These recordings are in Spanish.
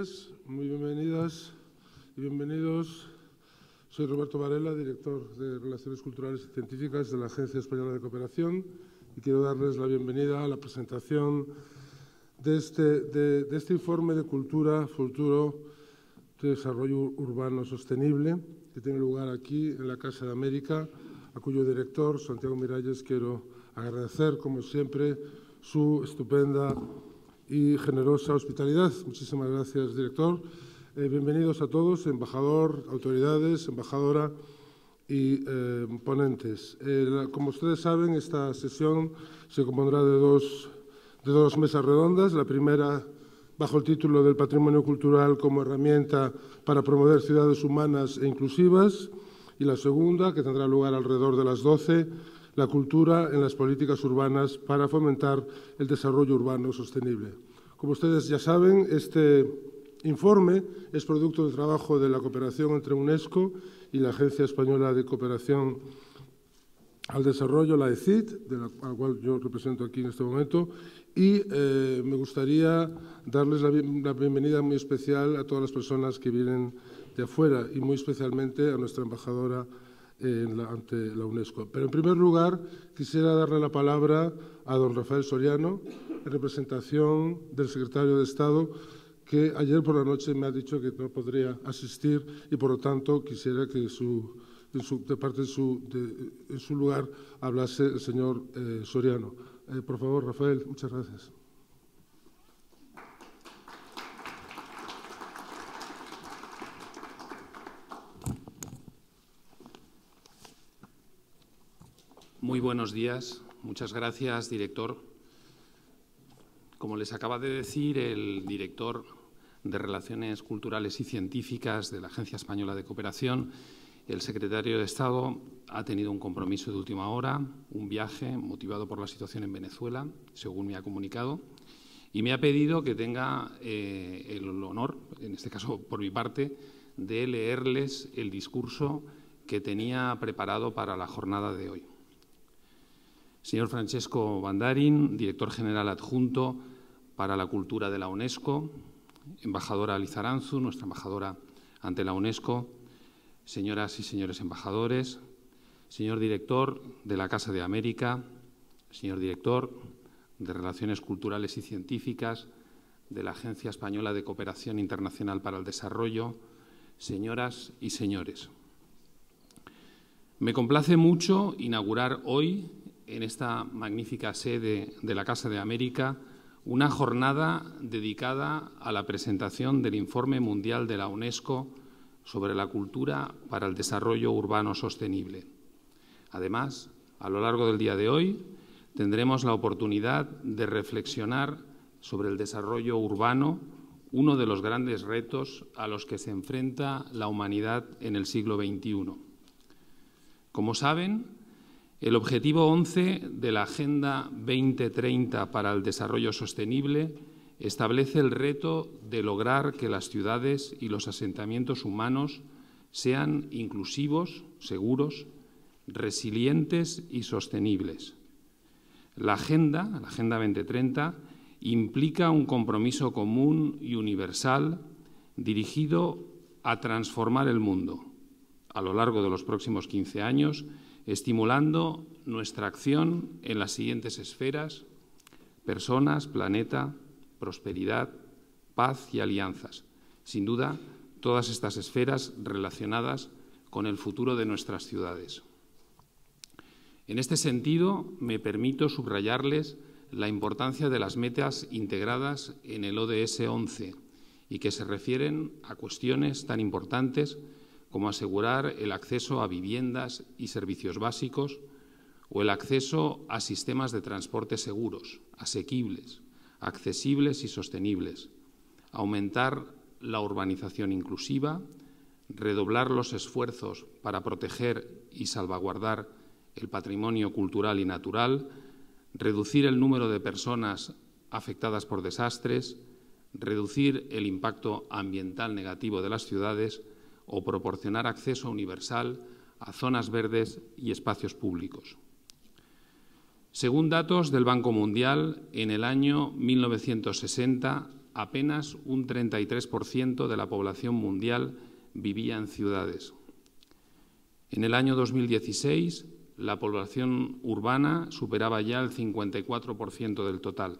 días, muy bienvenidas y bienvenidos. Soy Roberto Varela, director de Relaciones Culturales y Científicas de la Agencia Española de Cooperación, y quiero darles la bienvenida a la presentación de este informe de Cultura, Futuro de Desarrollo Urbano Sostenible, que tiene lugar aquí en la Casa de América, a cuyo director, Santiago Miralles, quiero agradecer, como siempre, su estupenda y generosa hospitalidad. Muchísimas gracias, director. Bienvenidos a todos, embajador, autoridades, embajadora y ponentes. Como ustedes saben, esta sesión se compondrá de dos mesas redondas. La primera, bajo el título del Patrimonio Cultural como herramienta para promover ciudades humanas e inclusivas, y la segunda, que tendrá lugar alrededor de las 12, la cultura en las políticas urbanas para fomentar el desarrollo urbano sostenible. Como ustedes ya saben, este informe es producto del trabajo de la cooperación entre UNESCO y la Agencia Española de Cooperación al Desarrollo, la ECID, a la cual yo represento aquí en este momento, y me gustaría darles la bienvenida muy especial a todas las personas que vienen de afuera y muy especialmente a nuestra embajadora ante la UNESCO. Pero en primer lugar quisiera darle la palabra a don Rafael Soriano, en representación del secretario de Estado, que ayer por la noche me ha dicho que no podría asistir y por lo tanto quisiera que en su lugar hablase el señor Soriano. Por favor, Rafael, muchas gracias. Muy buenos días. Muchas gracias, director. Como les acaba de decir el director de Relaciones Culturales y Científicas de la Agencia Española de Cooperación, el secretario de Estado ha tenido un compromiso de última hora, un viaje motivado por la situación en Venezuela, según me ha comunicado, y me ha pedido que tenga el honor, en este caso por mi parte, de leerles el discurso que tenía preparado para la jornada de hoy. Señor Francesco Bandarin, director general adjunto para la Cultura de la UNESCO, embajadora Lizarazu, nuestra embajadora ante la UNESCO, señoras y señores embajadores, señor director de la Casa de América, señor director de Relaciones Culturales y Científicas de la Agencia Española de Cooperación Internacional para el Desarrollo, señoras y señores. Me complace mucho inaugurar hoy, en esta magnífica sede de la Casa de América, una jornada dedicada a la presentación del Informe Mundial de la UNESCO sobre la cultura para el desarrollo urbano sostenible. Además, a lo largo del día de hoy, tendremos la oportunidad de reflexionar sobre el desarrollo urbano, uno de los grandes retos a los que se enfrenta la humanidad en el siglo XXI. Como saben, el objetivo 11 de la Agenda 2030 para el Desarrollo Sostenible establece el reto de lograr que las ciudades y los asentamientos humanos sean inclusivos, seguros, resilientes y sostenibles. La Agenda 2030 implica un compromiso común y universal dirigido a transformar el mundo a lo largo de los próximos 15 años, estimulando nuestra acción en las siguientes esferas: personas, planeta, prosperidad, paz y alianzas. Sin duda, todas estas esferas relacionadas con el futuro de nuestras ciudades. En este sentido, me permito subrayarles la importancia de las metas integradas en el ODS 11 y que se refieren a cuestiones tan importantes como asegurar el acceso a viviendas y servicios básicos o el acceso a sistemas de transporte seguros, asequibles, accesibles y sostenibles, aumentar la urbanización inclusiva, redoblar los esfuerzos para proteger y salvaguardar el patrimonio cultural y natural, reducir el número de personas afectadas por desastres, reducir el impacto ambiental negativo de las ciudades o proporcionar acceso universal a zonas verdes y espacios públicos. Según datos del Banco Mundial, en el año 1960 apenas un 33% de la población mundial vivía en ciudades. En el año 2016, la población urbana superaba ya el 54% del total.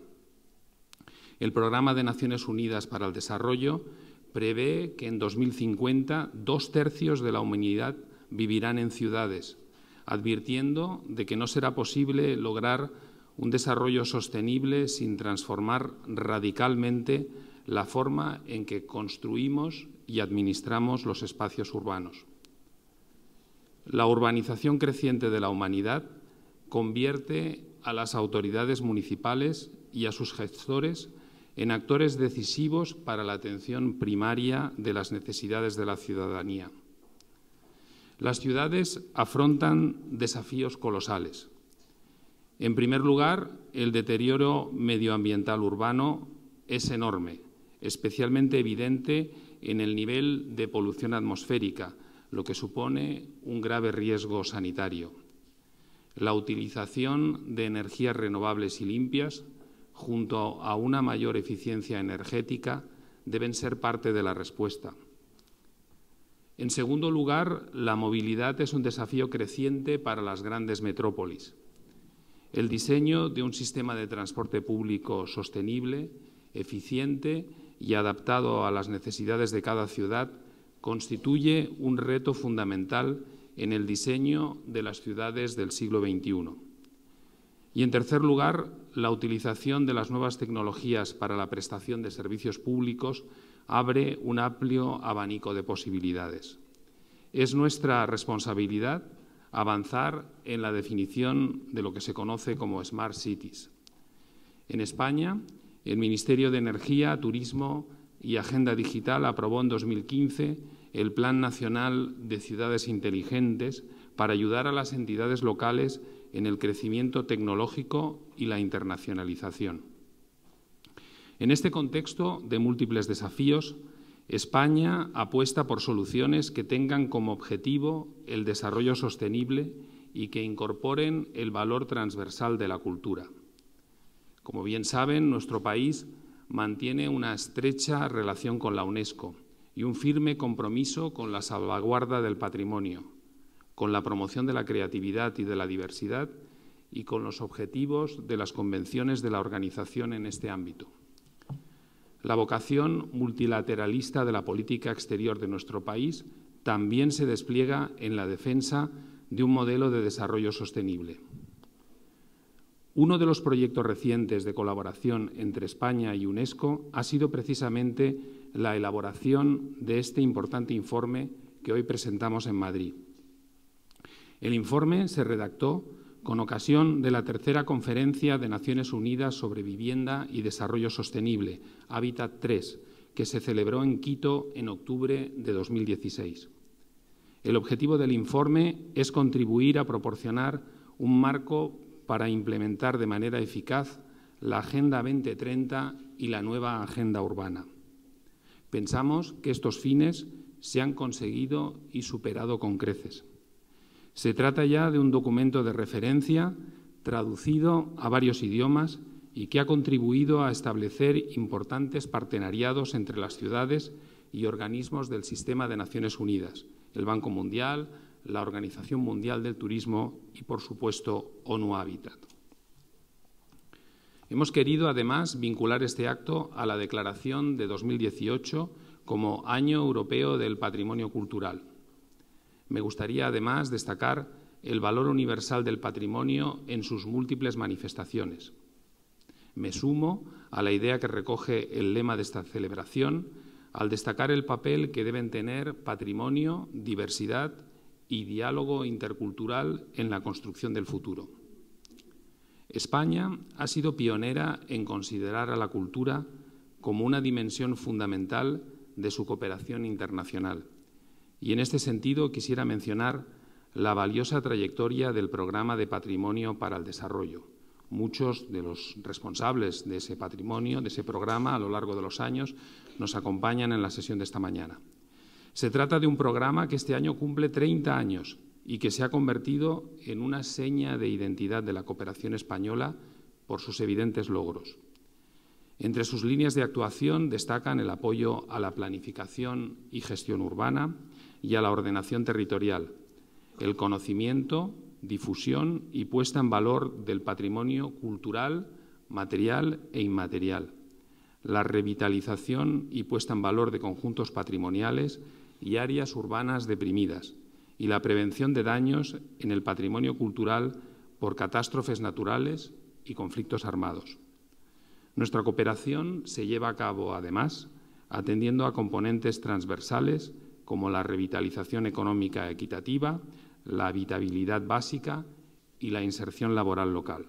El Programa de Naciones Unidas para el Desarrollo prevé que en 2050 2/3 de la humanidad vivirán en ciudades, advirtiendo de que no será posible lograr un desarrollo sostenible sin transformar radicalmente la forma en que construimos y administramos los espacios urbanos. La urbanización creciente de la humanidad convierte a las autoridades municipales y a sus gestores en actores decisivos para la atención primaria de las necesidades de la ciudadanía. Las ciudades afrontan desafíos colosales. En primer lugar, el deterioro medioambiental urbano es enorme, especialmente evidente en el nivel de polución atmosférica, lo que supone un grave riesgo sanitario. La utilización de energías renovables y limpias, junto a una mayor eficiencia energética, deben ser parte de la respuesta. En segundo lugar, la movilidad es un desafío creciente para las grandes metrópolis. El diseño de un sistema de transporte público sostenible, eficiente y adaptado a las necesidades de cada ciudad constituye un reto fundamental en el diseño de las ciudades del siglo XXI. Y, en tercer lugar, la utilización de las nuevas tecnologías para la prestación de servicios públicos abre un amplio abanico de posibilidades. Es nuestra responsabilidad avanzar en la definición de lo que se conoce como Smart Cities. En España, el Ministerio de Energía, Turismo y Agenda Digital aprobó en 2015 el Plan Nacional de Ciudades Inteligentes para ayudar a las entidades locales en el crecimiento tecnológico y la internacionalización. En este contexto de múltiples desafíos, España apuesta por soluciones que tengan como objetivo el desarrollo sostenible y que incorporen el valor transversal de la cultura. Como bien saben, nuestro país mantiene una estrecha relación con la UNESCO y un firme compromiso con la salvaguarda del patrimonio, con la promoción de la creatividad y de la diversidad y con los objetivos de las convenciones de la organización en este ámbito. La vocación multilateralista de la política exterior de nuestro país también se despliega en la defensa de un modelo de desarrollo sostenible. Uno de los proyectos recientes de colaboración entre España y UNESCO ha sido precisamente la elaboración de este importante informe que hoy presentamos en Madrid. El informe se redactó con ocasión de la tercera Conferencia de Naciones Unidas sobre Vivienda y Desarrollo Sostenible, Hábitat 3, que se celebró en Quito en octubre de 2016. El objetivo del informe es contribuir a proporcionar un marco para implementar de manera eficaz la Agenda 2030 y la nueva Agenda Urbana. Pensamos que estos fines se han conseguido y superado con creces. Se trata ya de un documento de referencia traducido a varios idiomas y que ha contribuido a establecer importantes partenariados entre las ciudades y organismos del Sistema de Naciones Unidas, el Banco Mundial, la Organización Mundial del Turismo y, por supuesto, ONU Habitat. Hemos querido, además, vincular este acto a la declaración de 2018 como Año Europeo del Patrimonio Cultural. Me gustaría, además, destacar el valor universal del patrimonio en sus múltiples manifestaciones. Me sumo a la idea que recoge el lema de esta celebración al destacar el papel que deben tener patrimonio, diversidad y diálogo intercultural en la construcción del futuro. España ha sido pionera en considerar a la cultura como una dimensión fundamental de su cooperación internacional. Y en este sentido quisiera mencionar la valiosa trayectoria del Programa de Patrimonio para el Desarrollo. Muchos de los responsables de ese patrimonio, de ese programa, a lo largo de los años, nos acompañan en la sesión de esta mañana. Se trata de un programa que este año cumple 30 años y que se ha convertido en una seña de identidad de la cooperación española por sus evidentes logros. Entre sus líneas de actuación destacan el apoyo a la planificación y gestión urbana y a la ordenación territorial, el conocimiento, difusión y puesta en valor del patrimonio cultural, material e inmaterial, la revitalización y puesta en valor de conjuntos patrimoniales y áreas urbanas deprimidas, y la prevención de daños en el patrimonio cultural por catástrofes naturales y conflictos armados. Nuestra cooperación se lleva a cabo, además, atendiendo a componentes transversales como la revitalización económica equitativa, la habitabilidad básica y la inserción laboral local.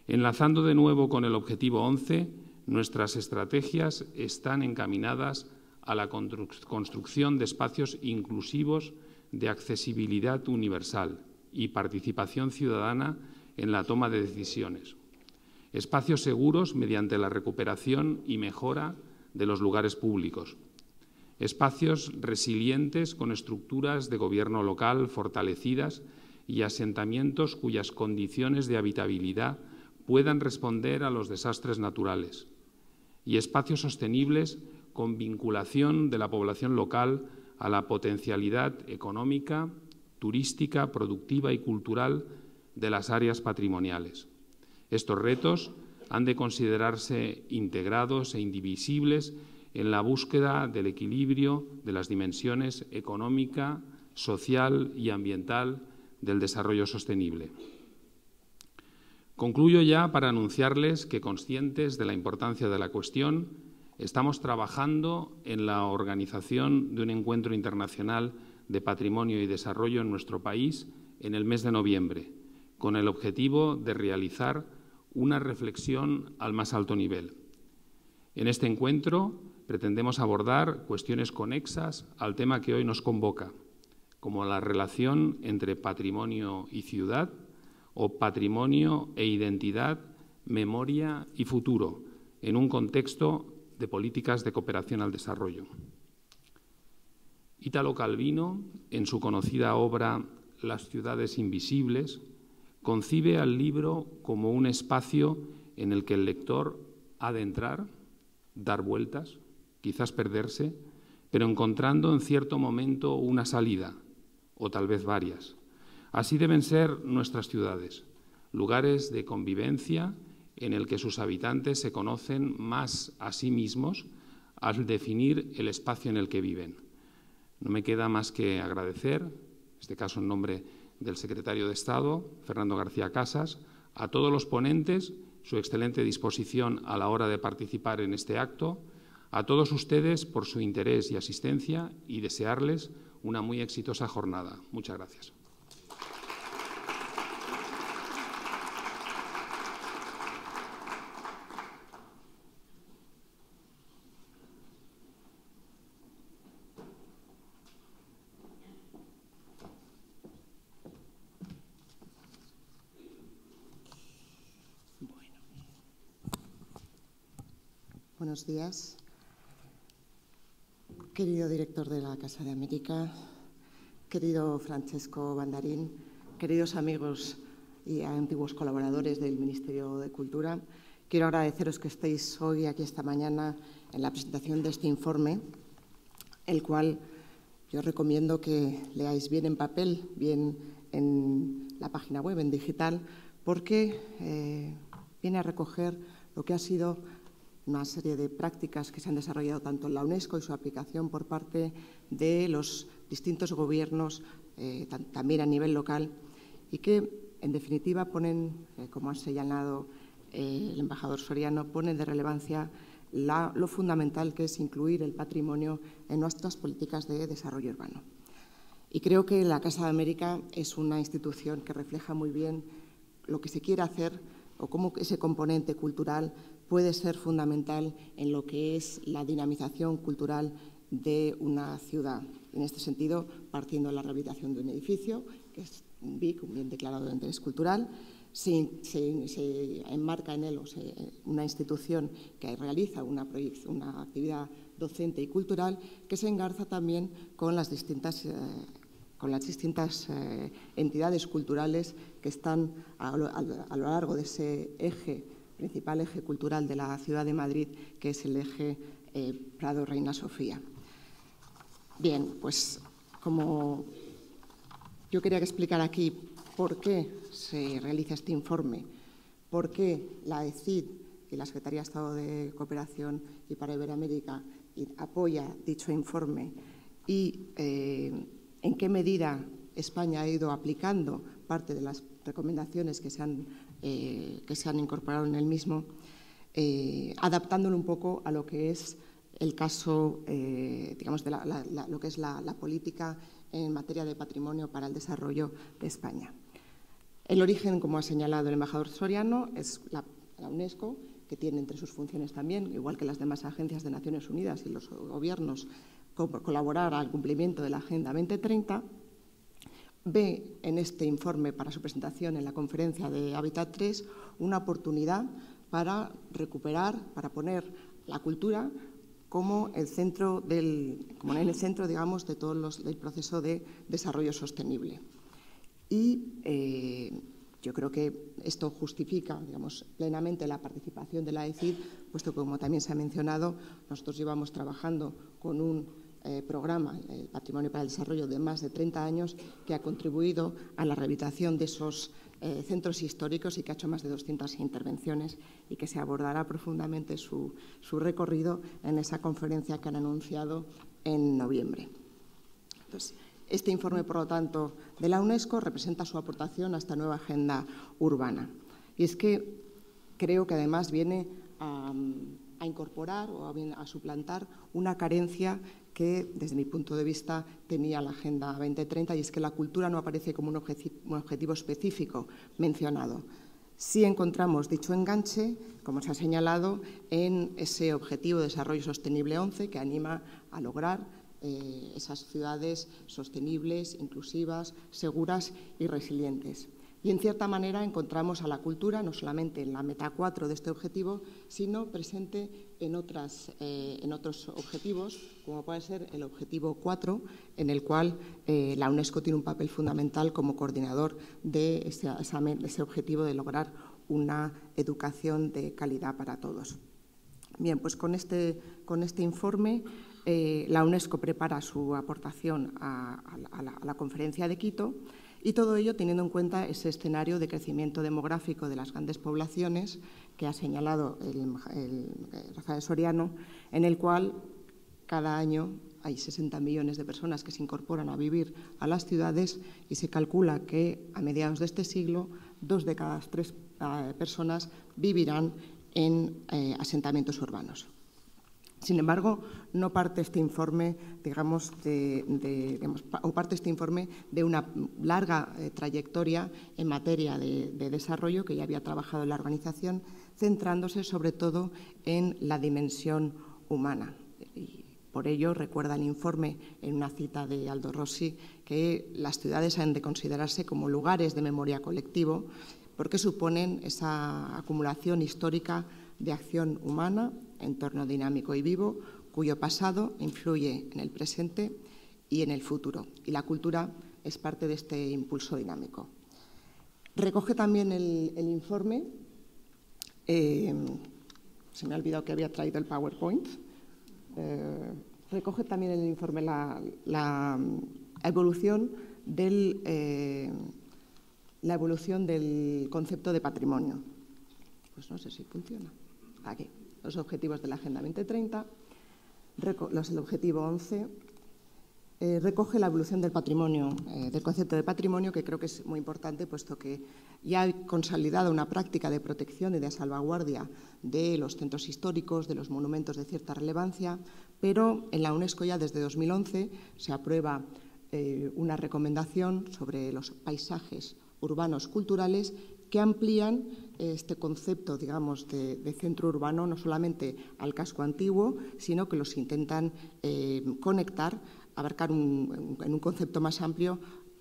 Enlazando de nuevo con el objetivo 11, nuestras estrategias están encaminadas a la construcción de espacios inclusivos de accesibilidad universal y participación ciudadana en la toma de decisiones. Espacios seguros mediante la recuperación y mejora de los lugares públicos. Espacios resilientes con estructuras de gobierno local fortalecidas y asentamientos cuyas condiciones de habitabilidad puedan responder a los desastres naturales. Y espacios sostenibles con vinculación de la población local a la potencialidad económica, turística, productiva y cultural de las áreas patrimoniales. Estos retos han de considerarse integrados e indivisibles en la búsqueda del equilibrio de las dimensiones económica, social y ambiental del desarrollo sostenible. Concluyo ya para anunciarles que, conscientes de la importancia de la cuestión, estamos trabajando en la organización de un encuentro internacional de patrimonio y desarrollo en nuestro país en el mes de noviembre, con el objetivo de realizar una reflexión al más alto nivel. En este encuentro pretendemos abordar cuestiones conexas al tema que hoy nos convoca, como la relación entre patrimonio y ciudad, o patrimonio e identidad, memoria y futuro, en un contexto de políticas de cooperación al desarrollo. Italo Calvino, en su conocida obra Las ciudades invisibles, concibe al libro como un espacio en el que el lector ha de entrar, dar vueltas, quizás perderse, pero encontrando en cierto momento una salida, o tal vez varias. Así deben ser nuestras ciudades, lugares de convivencia en el que sus habitantes se conocen más a sí mismos al definir el espacio en el que viven. No me queda más que agradecer, en este caso en nombre del secretario de Estado, Fernando García Casas, a todos los ponentes su excelente disposición a la hora de participar en este acto, a todos ustedes por su interés y asistencia y desearles una muy exitosa jornada. Muchas gracias. Buenos días. Querido director de la Casa de América, querido Francesco Bandarín, queridos amigos y antiguos colaboradores del Ministerio de Cultura, quiero agradeceros que estéis hoy aquí esta mañana en la presentación de este informe, el cual yo recomiendo que leáis bien en papel, bien en la página web, en digital, porque viene a recoger lo que ha sido una serie de prácticas que se han desarrollado tanto en la UNESCO y su aplicación por parte de los distintos gobiernos, también a nivel local, y que, en definitiva, ponen, como ha señalado el embajador Soriano, ponen de relevancia lo fundamental que es incluir el patrimonio en nuestras políticas de desarrollo urbano. Y creo que la Casa de América es una institución que refleja muy bien lo que se quiere hacer o cómo ese componente cultural puede ser fundamental en lo que es la dinamización cultural de una ciudad. En este sentido, partiendo de la rehabilitación de un edificio, que es un BIC, un bien declarado de interés cultural, se enmarca en él una institución que realiza una actividad docente y cultural que se engarza también con las distintas entidades culturales que están a lo largo de ese eje principal eje cultural de la ciudad de Madrid, que es el eje Prado-Reina Sofía. Bien, pues como yo quería explicar aquí por qué se realiza este informe, por qué la ECID y la Secretaría de Estado de Cooperación y para Iberoamérica apoya dicho informe y en qué medida España ha ido aplicando parte de las recomendaciones que se han incorporado en el mismo, adaptándolo un poco a lo que es el caso, digamos, de lo que es la política en materia de patrimonio para el desarrollo de España. El origen, como ha señalado el embajador Soriano, es la UNESCO, que tiene entre sus funciones también, igual que las demás agencias de Naciones Unidas y los gobiernos, colaborar al cumplimiento de la Agenda 2030, ve en este informe para su presentación en la conferencia de Hábitat 3 una oportunidad para recuperar, para poner la cultura como en el centro, digamos, de todo el proceso de desarrollo sostenible. Y yo creo que esto justifica, digamos, plenamente la participación de la ECID, puesto que, como también se ha mencionado, nosotros llevamos trabajando con un programa, el Patrimonio para el Desarrollo, de más de 30 años, que ha contribuido a la rehabilitación de esos centros históricos y que ha hecho más de 200 intervenciones y que se abordará profundamente su recorrido en esa conferencia que han anunciado en noviembre. Entonces, este informe, por lo tanto, de la UNESCO representa su aportación a esta nueva agenda urbana. Y es que creo que además viene a incorporar o a suplantar una carencia que, desde mi punto de vista, tenía la Agenda 2030, y es que la cultura no aparece como un objetivo específico mencionado. Sí encontramos dicho enganche, como se ha señalado, en ese Objetivo de Desarrollo Sostenible 11, que anima a lograr esas ciudades sostenibles, inclusivas, seguras y resilientes. Y, en cierta manera, encontramos a la cultura no solamente en la meta 4 de este objetivo, sino presente en otros objetivos, como puede ser el objetivo 4, en el cual la UNESCO tiene un papel fundamental como coordinador de ese objetivo de lograr una educación de calidad para todos. Bien, pues con este informe la UNESCO prepara su aportación a la conferencia de Quito, y todo ello teniendo en cuenta ese escenario de crecimiento demográfico de las grandes poblaciones que ha señalado el Rafael Soriano, en el cual cada año hay 60 millones de personas que se incorporan a vivir a las ciudades, y se calcula que a mediados de este siglo 2 de cada 3 personas vivirán en asentamientos urbanos. Sin embargo, no parte este informe, de una larga trayectoria en materia de desarrollo que ya había trabajado en la organización, centrándose sobre todo en la dimensión humana. Y por ello, recuerda el informe, en una cita de Aldo Rossi, que las ciudades han de considerarse como lugares de memoria colectivo, porque suponen esa acumulación histórica de acción humana, entorno dinámico y vivo, cuyo pasado influye en el presente y en el futuro. Y la cultura es parte de este impulso dinámico. Recoge también el informe, se me ha olvidado que había traído el PowerPoint, recoge también el informe la evolución del concepto de patrimonio. Pues no sé si funciona. Aquí, los objetivos de la Agenda 2030, el objetivo 11, recoge la evolución del patrimonio, del concepto de patrimonio, que creo que es muy importante, puesto que ya ha consolidado una práctica de protección y de salvaguardia de los centros históricos, de los monumentos de cierta relevancia, pero en la UNESCO ya desde 2011 se aprueba una recomendación sobre los paisajes urbanos culturales que amplían este concepto, digamos, de centro urbano no solamente al casco antiguo, sino que los intentan conectar, abarcar en un concepto más amplio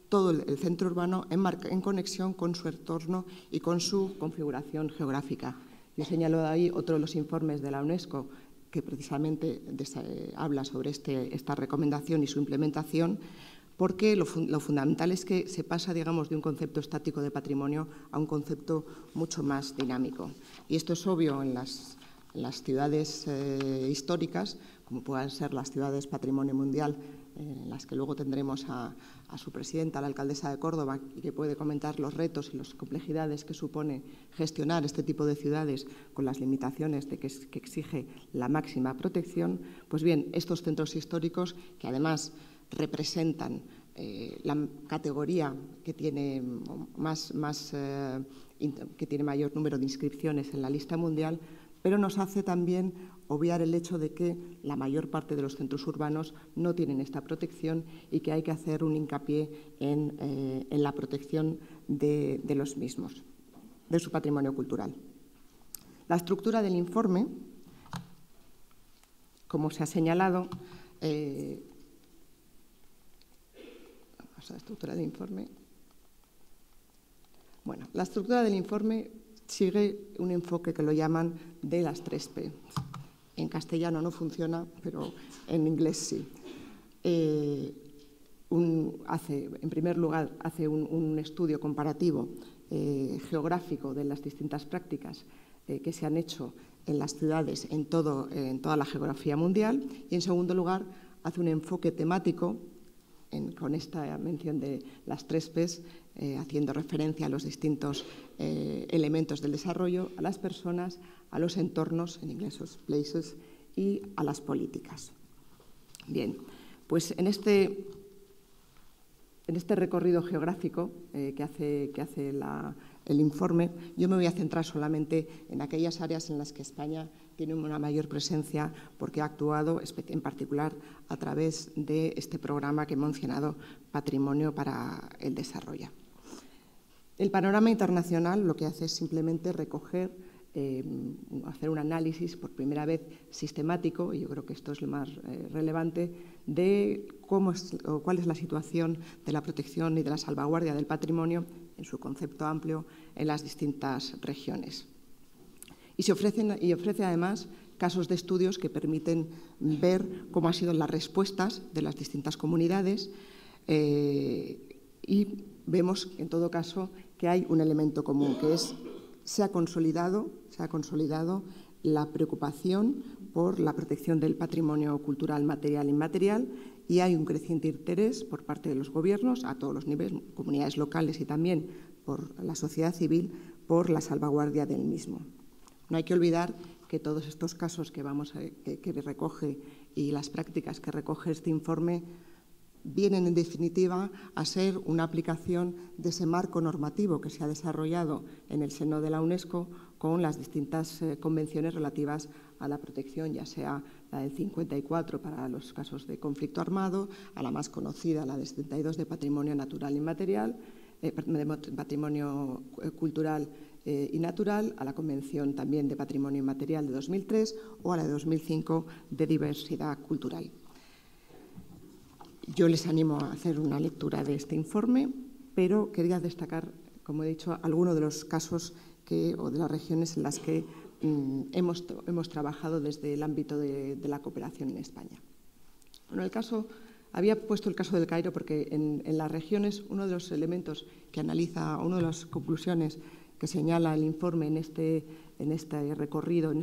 todo el centro urbano en conexión con su entorno y con su configuración geográfica. Yo señalo ahí otro de los informes de la UNESCO que precisamente habla sobre esta recomendación y su implementación, porque lo fundamental es que se pasa, digamos, de un concepto estático de patrimonio a un concepto mucho más dinámico. Y esto es obvio en las ciudades históricas, como puedan ser las ciudades patrimonio mundial, en las que luego tendremos a su presidenta, la alcaldesa de Córdoba, y que puede comentar los retos y las complejidades que supone gestionar este tipo de ciudades con las limitaciones que exige la máxima protección. Pues bien, estos centros históricos, que además representan la categoría que tiene que tiene mayor número de inscripciones en la lista mundial, pero nos hace también obviar el hecho de que la mayor parte de los centros urbanos no tienen esta protección y que hay que hacer un hincapié en la protección de los mismos, de su patrimonio cultural. La estructura del informe, como se ha señalado, la estructura del informe. Bueno, la estructura del informe sigue un enfoque que lo llaman de las 3P. En castellano no funciona, pero en inglés sí. En primer lugar, hace un estudio comparativo geográfico de las distintas prácticas que se han hecho en las ciudades en toda la geografía mundial, y en segundo lugar, hace un enfoque temático con esta mención de las 3Ps, haciendo referencia a los distintos elementos del desarrollo, a las personas, a los entornos, en inglés places, y a las políticas. Bien, pues en este recorrido geográfico que hace el informe, yo me voy a centrar solamente en aquellas áreas en las que España tiene una mayor presencia, porque ha actuado en particular a través de este programa que he mencionado, Patrimonio para el Desarrollo. El panorama internacional lo que hace es simplemente recoger, hacer un análisis por primera vez sistemático, y yo creo que esto es lo más relevante, de cuál es la situación de la protección y de la salvaguardia del patrimonio en su concepto amplio en las distintas regiones. Y ofrece además casos de estudios que permiten ver cómo han sido las respuestas de las distintas comunidades, y vemos, en todo caso, que hay un elemento común, que es se ha consolidado la preocupación por la protección del patrimonio cultural material e inmaterial, y hay un creciente interés por parte de los gobiernos a todos los niveles, comunidades locales y también por la sociedad civil, por la salvaguardia del mismo. No hay que olvidar que todos estos casos que recoge y las prácticas que recoge este informe vienen, en definitiva, a ser una aplicación de ese marco normativo que se ha desarrollado en el seno de la UNESCO con las distintas convenciones relativas a la protección, ya sea la del 54 para los casos de conflicto armado, a la más conocida, la del 72 de patrimonio natural inmaterial, de patrimonio cultural y natural, a la Convención también de Patrimonio Inmaterial de 2003 o a la de 2005 de diversidad cultural. Yo les animo a hacer una lectura de este informe, pero quería destacar, como he dicho, algunos de los casos o de las regiones en las que hemos trabajado desde el ámbito de la cooperación en España. Bueno, había puesto el caso del Cairo porque en las regiones uno de los elementos que analiza, una de las conclusiones que señala el informe en este recorrido, en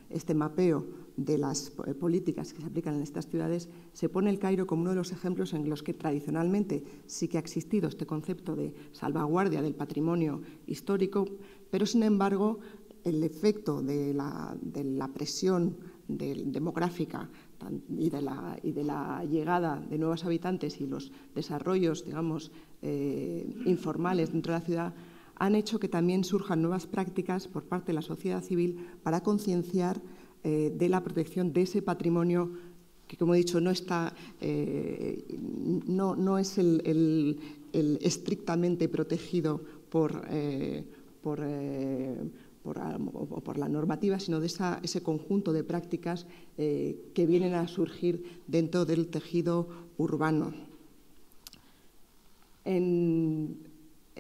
este mapeo de las políticas que se aplican en estas ciudades, se pone el Cairo como uno de los ejemplos en los que tradicionalmente sí que ha existido este concepto de salvaguardia del patrimonio histórico, pero sin embargo el efecto de la presión demográfica y de la llegada de nuevos habitantes y los desarrollos, digamos, informales dentro de la ciudad han hecho que también surjan nuevas prácticas por parte de la sociedad civil para concienciar de la protección de ese patrimonio que, como he dicho, no es el estrictamente protegido por la normativa, sino de ese conjunto de prácticas que vienen a surgir dentro del tejido urbano.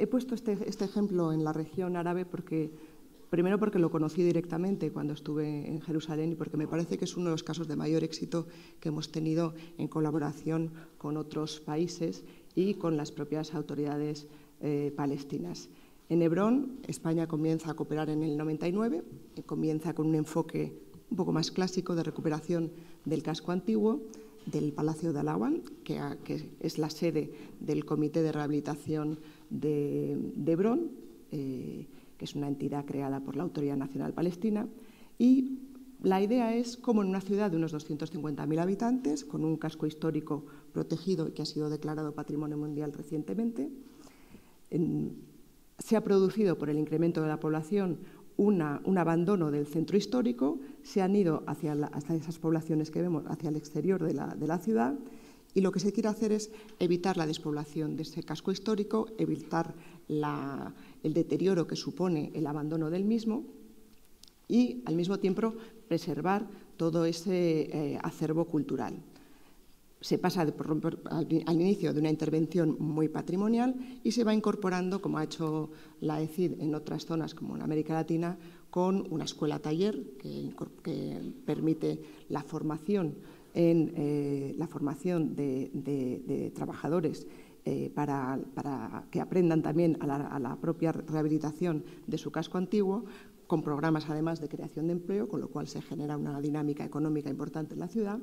He puesto este ejemplo en la región árabe porque Primero porque lo conocí directamente cuando estuve en Jerusalén y porque me parece que es uno de los casos de mayor éxito que hemos tenido en colaboración con otros países y con las propias autoridades palestinas. En Hebrón, España comienza a cooperar en el 99, comienza con un enfoque un poco más clásico de recuperación del casco antiguo, del Palacio de Al-Awan, que es la sede del Comité de Rehabilitación de Hebrón, que es una entidad creada por la Autoridad Nacional Palestina, y la idea es cómo en una ciudad de unos 250.000 habitantes, con un casco histórico protegido y que ha sido declarado Patrimonio Mundial recientemente, se ha producido por el incremento de la población un abandono del centro histórico, se han ido hacia esas poblaciones que vemos, hacia el exterior de la ciudad, y lo que se quiere hacer es evitar la despoblación de ese casco histórico, evitar el deterioro que supone el abandono del mismo y, al mismo tiempo, preservar todo ese acervo cultural. Se pasa al inicio de una intervención muy patrimonial y se va incorporando, como ha hecho la ECID en otras zonas como en América Latina, con una escuela-taller que permite la formación de trabajadores para que aprendan también a la propia rehabilitación de su casco antiguo, con programas además de creación de empleo, con lo cual se genera una dinámica económica importante en la ciudad.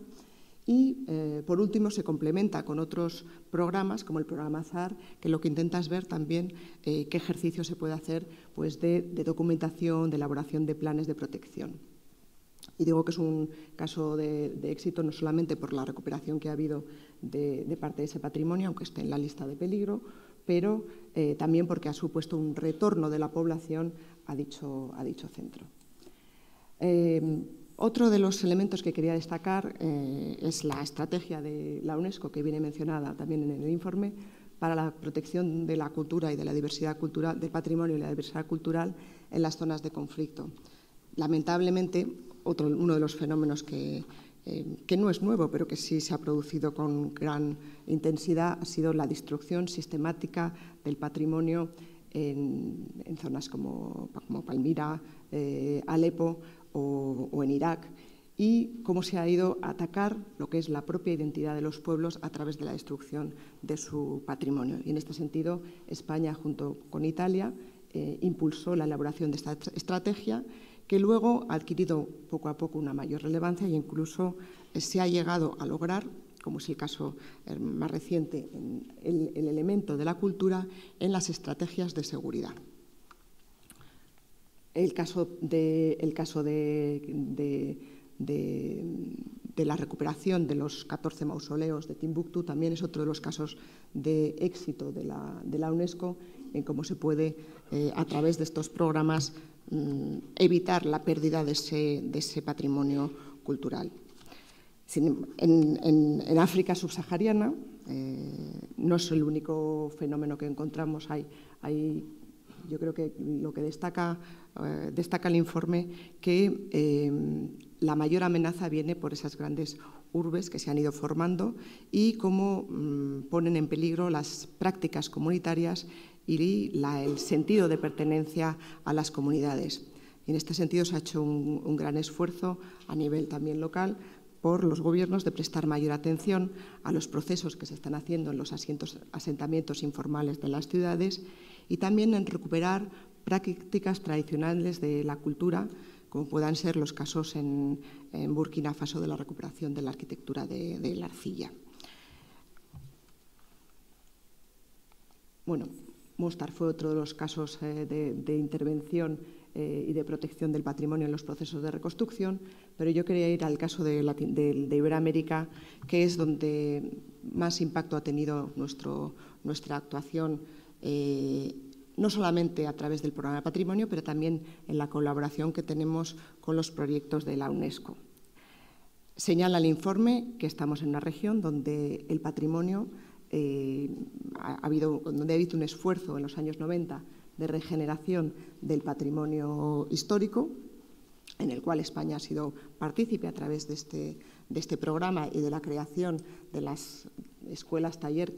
Y, por último, se complementa con otros programas, como el programa ZAR, que lo que intenta es ver también qué ejercicio se puede hacer pues, de documentación, de elaboración de planes de protección. Y digo que es un caso de éxito no solamente por la recuperación que ha habido de parte de ese patrimonio, aunque esté en la lista de peligro, pero también porque ha supuesto un retorno de la población a dicho centro. Otro de los elementos que quería destacar es la estrategia de la UNESCO, que viene mencionada también en el informe, para la protección de la cultura y de la diversidad cultural, del patrimonio y la diversidad cultural en las zonas de conflicto. Lamentablemente, uno de los fenómenos que no es nuevo, pero que sí se ha producido con gran intensidad, ha sido la destrucción sistemática del patrimonio en zonas como Palmira, Alepo o en Irak, y cómo se ha ido a atacar lo que es la propia identidad de los pueblos a través de la destrucción de su patrimonio. Y en este sentido, España, junto con Italia, impulsó la elaboración de esta estrategia, que luego ha adquirido poco a poco una mayor relevancia e incluso se ha llegado a lograr, como es el caso más reciente, el elemento de la cultura en las estrategias de seguridad. El caso de la recuperación de los 14 mausoleos de Timbuktu también es otro de los casos de éxito de la UNESCO en cómo se puede, a través de estos programas, evitar la pérdida de ese patrimonio cultural. En África subsahariana no es el único fenómeno que encontramos. Yo creo que lo que destaca el informe, que la mayor amenaza viene por esas grandes urbes que se han ido formando y cómo ponen en peligro las prácticas comunitarias y el sentido de pertenencia a las comunidades. Y en este sentido se ha hecho un gran esfuerzo a nivel también local por los gobiernos de prestar mayor atención a los procesos que se están haciendo en los asentamientos informales de las ciudades y también en recuperar prácticas tradicionales de la cultura, como puedan ser los casos en Burkina Faso de la recuperación de la arquitectura de la arcilla. Bueno, Mostar fue otro de los casos de intervención y de protección del patrimonio en los procesos de reconstrucción, pero yo quería ir al caso de Iberoamérica, que es donde más impacto ha tenido nuestra actuación, no solamente a través del programa de patrimonio, pero también en la colaboración que tenemos con los proyectos de la UNESCO. Señala el informe que estamos en una región donde el patrimonio ha habido un esfuerzo en los años 90 de regeneración del patrimonio histórico, en el cual España ha sido partícipe a través de este programa y de la creación de las escuelas taller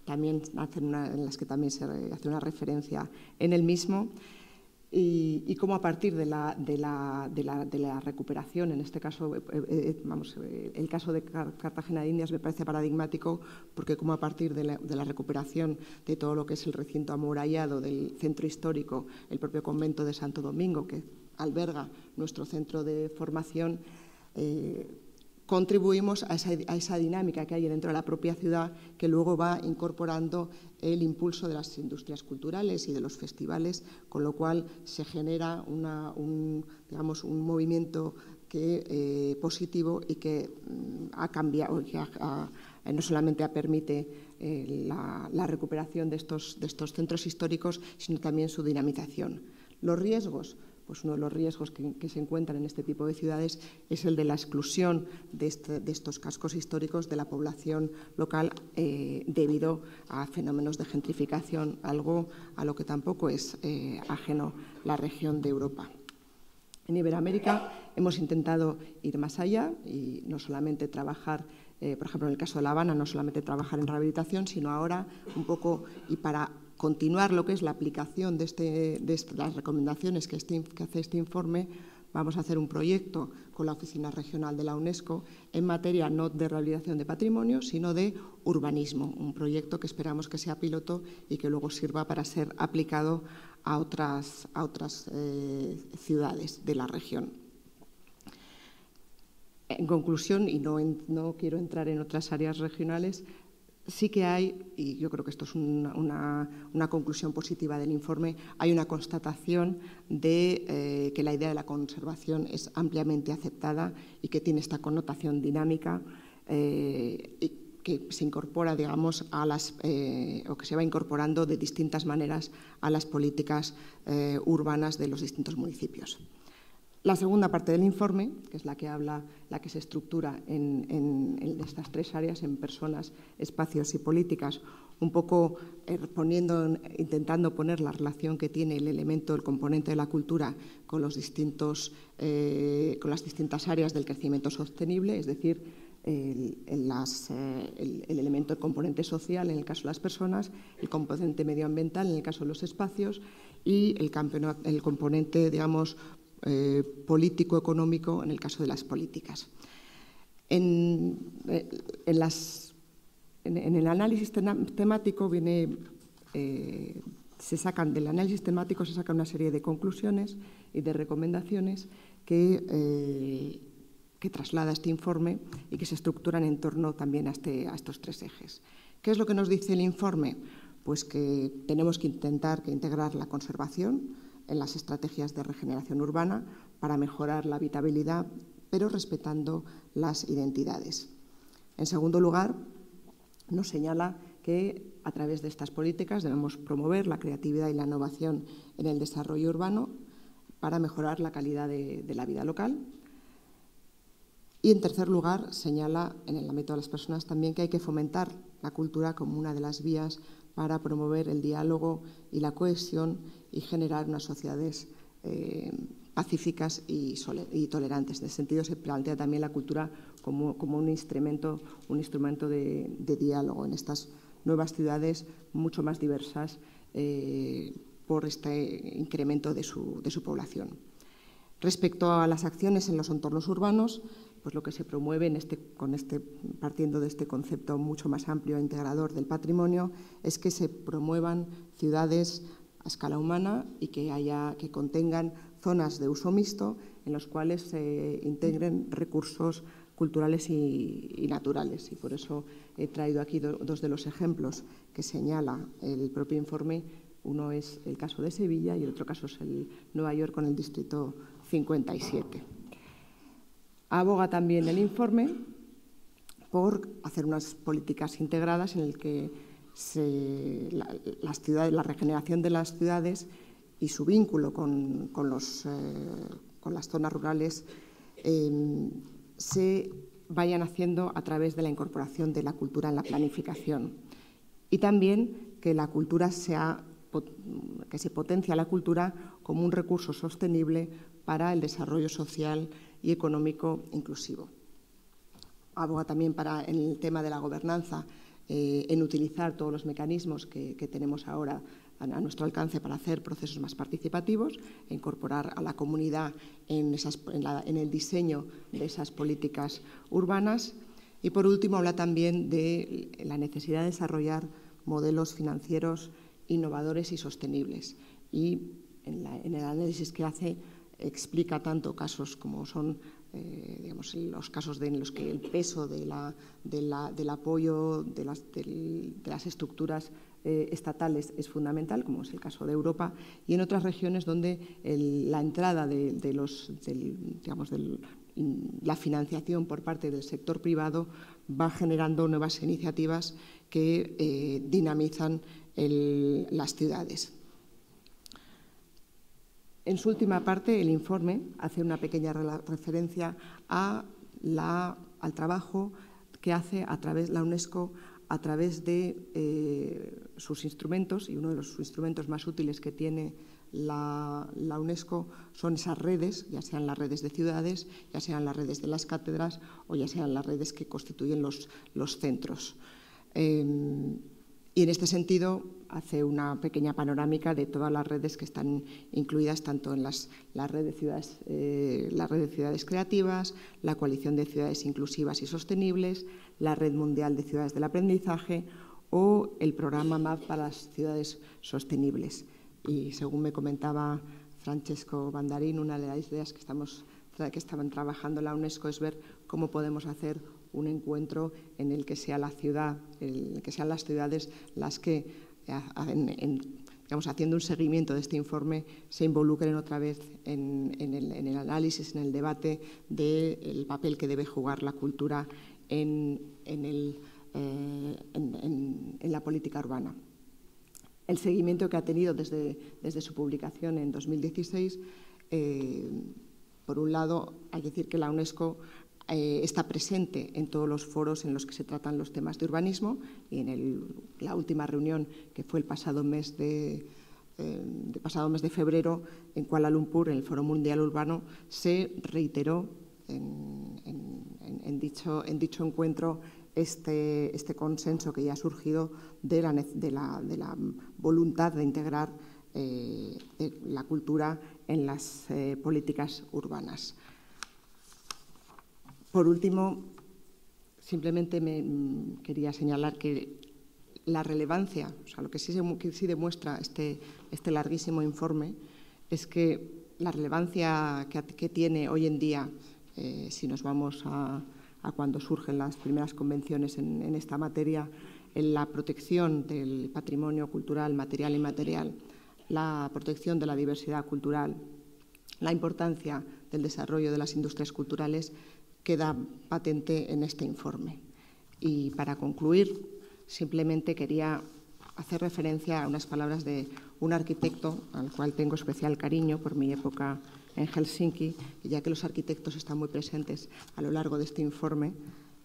en las que también se hace una referencia en el mismo. y cómo a partir de la recuperación, en este caso, el caso de Cartagena de Indias me parece paradigmático, porque cómo a partir de la recuperación de todo lo que es el recinto amurallado del centro histórico, el propio convento de Santo Domingo, que alberga nuestro centro de formación, contribuimos a esa dinámica que hay dentro de la propia ciudad, que luego va incorporando el impulso de las industrias culturales y de los festivales, con lo cual se genera un movimiento positivo y que ha cambiado, no solamente permite la recuperación de estos centros históricos, sino también su dinamización. Los riesgos. Pues uno de los riesgos que se encuentran en este tipo de ciudades es el de la exclusión de estos cascos históricos de la población local debido a fenómenos de gentrificación, algo a lo que tampoco es ajeno la región de Europa. En Iberoamérica hemos intentado ir más allá y no solamente trabajar, por ejemplo, en el caso de La Habana, no solamente trabajar en rehabilitación, sino ahora un poco, y para continuar lo que es la aplicación de las recomendaciones que hace este informe, vamos a hacer un proyecto con la Oficina Regional de la UNESCO en materia no de rehabilitación de patrimonio, sino de urbanismo, un proyecto que esperamos que sea piloto y que luego sirva para ser aplicado a otras ciudades de la región. En conclusión, y no quiero entrar en otras áreas regionales, sí que hay, y yo creo que esto es una conclusión positiva del informe, hay una constatación de que la idea de la conservación es ampliamente aceptada y que tiene esta connotación dinámica y que se incorpora, digamos, o que se va incorporando de distintas maneras a las políticas urbanas de los distintos municipios. La segunda parte del informe, que es la que se estructura en estas tres áreas, en personas, espacios y políticas, un poco intentando poner la relación que tiene el componente de la cultura con las distintas áreas del crecimiento sostenible, es decir, el elemento, el componente social en el caso de las personas, el componente medioambiental en el caso de los espacios y el componente, digamos, político-económico en el caso de las políticas. En el análisis temático se saca una serie de conclusiones y de recomendaciones que traslada este informe y que se estructuran en torno también a estos tres ejes. ¿Qué es lo que nos dice el informe? Pues que tenemos que intentar integrar la conservación en las estrategias de regeneración urbana para mejorar la habitabilidad, pero respetando las identidades. En segundo lugar, nos señala que a través de estas políticas debemos promover la creatividad y la innovación en el desarrollo urbano para mejorar la calidad de la vida local. Y en tercer lugar, señala en el ámbito de las personas también que hay que fomentar la cultura como una de las vías para promover el diálogo y la cohesión y generar unas sociedades pacíficas y tolerantes. En ese sentido, se plantea también la cultura como un instrumento de diálogo en estas nuevas ciudades mucho más diversas por este incremento de su población. Respecto a las acciones en los entornos urbanos, pues lo que se promueve partiendo de este concepto mucho más amplio e integrador del patrimonio es que se promuevan ciudades a escala humana y que contengan zonas de uso mixto en los cuales se integren recursos culturales y naturales. Y por eso he traído aquí dos de los ejemplos que señala el propio informe. Uno es el caso de Sevilla y el otro caso es el Nueva York con el Distrito 57. Aboga también el informe por hacer unas políticas integradas en el que la regeneración de las ciudades y su vínculo con las zonas rurales se vayan haciendo a través de la incorporación de la cultura en la planificación. Y también que la cultura que se potencia la cultura como un recurso sostenible para el desarrollo social y económico inclusivo. Aboga también en el tema de la gobernanza en utilizar todos los mecanismos que tenemos ahora nuestro alcance para hacer procesos más participativos e incorporar a la comunidad en el diseño de esas políticas urbanas. Y, por último, habla también de la necesidad de desarrollar modelos financieros innovadores y sostenibles. Y en el análisis que hace explica tanto casos como son digamos, los casos en los que el peso del apoyo de las estructuras estatales es fundamental, como es el caso de Europa, y en otras regiones donde la entrada la financiación por parte del sector privado va generando nuevas iniciativas que dinamizan las ciudades. En su última parte, el informe hace una pequeña referencia al trabajo que hace la UNESCO a través de sus instrumentos, y uno de los instrumentos más útiles que tiene la UNESCO son esas redes, ya sean las redes de ciudades, ya sean las redes de las cátedras o ya sean las redes que constituyen los centros. Y en este sentido hace una pequeña panorámica de todas las redes que están incluidas tanto en la red de ciudades creativas, la coalición de ciudades inclusivas y sostenibles, la red mundial de ciudades del aprendizaje o el programa MAP para las ciudades sostenibles. Y según me comentaba Francesco Bandarín, una de las ideas que estaban trabajando la UNESCO es ver cómo podemos hacer un encuentro en el que sea la ciudad, que sean las ciudades las que, digamos, haciendo un seguimiento de este informe, se involucren otra vez en el análisis, en el debate del papel que debe jugar la cultura en la política urbana. El seguimiento que ha tenido desde su publicación en 2016, por un lado, hay que decir que la UNESCO está presente en todos los foros en los que se tratan los temas de urbanismo, y en la última reunión, que fue el pasado mes de febrero en Kuala Lumpur, en el Foro Mundial Urbano, se reiteró en dicho encuentro este consenso que ya ha surgido de la voluntad de integrar la cultura en las políticas urbanas. Por último, simplemente quería señalar que la relevancia, o sea, lo que sí demuestra este larguísimo informe es que la relevancia que tiene hoy en día, si nos vamos a cuando surgen las primeras convenciones en esta materia, en la protección del patrimonio cultural material e inmaterial, la protección de la diversidad cultural, la importancia del desarrollo de las industrias culturales, queda patente en este informe. Y para concluir, simplemente quería hacer referencia a unas palabras de un arquitecto al cual tengo especial cariño por mi época en Helsinki, y ya que los arquitectos están muy presentes a lo largo de este informe,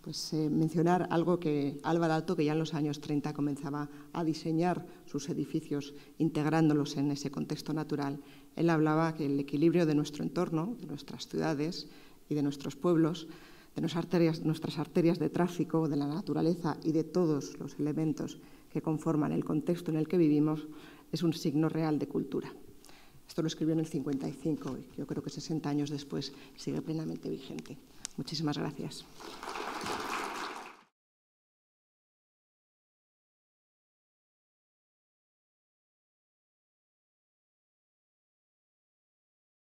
pues mencionar algo que Álvaro Aalto, que ya en los años 30 comenzaba a diseñar sus edificios integrándolos en ese contexto natural. Él hablaba que el equilibrio de nuestro entorno, de nuestras ciudades y de nuestros pueblos, de nuestras arterias de tráfico, de la naturaleza y de todos los elementos que conforman el contexto en el que vivimos, es un signo real de cultura. Esto lo escribió en el 55 y yo creo que 60 años después sigue plenamente vigente. Muchísimas gracias.